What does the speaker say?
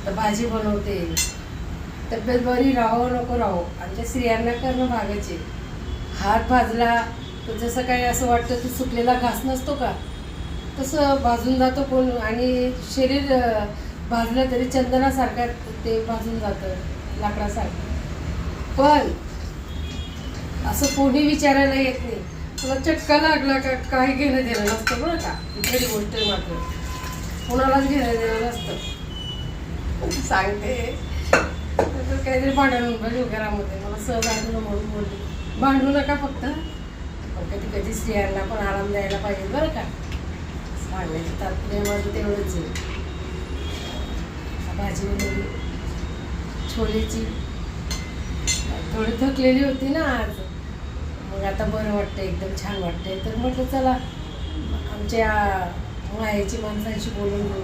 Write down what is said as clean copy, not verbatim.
तर भाजी बनवते. तब्येत बरी राहो नको राहो आमच्या स्त्रियांना करणं भागच आहे. हात भाजला तर जसं काही असं वाटतं तो सुकलेला घास नसतो का, तसं भाजून जातो कोण. आणि शरीर भाजलं तरी चंदनासारखं ते भाजून जातं, लाकडासारखं. पण असं कोणी विचारायला येत नाही तुला चटका लागला का, काही घेणं देणं नसतं बरं का. इकडे गोष्ट आहे मात्र कोणालाच घेणं देणं नसतं. सांगते तर काहीतरी भांडण बघू घरामध्ये, मला सहज आलं म्हणून बोलली. भांडू नका फक्त, पण कधी कधी स्त्रियांना पण आराम द्यायला पाहिजे बरं का. भांडण्याची तात्पर्य माझं तेवढंच आहे. भाजी बनवली छोलेची, थोडी थकलेली होती ना आज, मग आता बरं वाटतं, एकदम छान वाटतंय. तर म्हटलं चला आमच्या माहेरची माणसांशी बोलून घेऊ.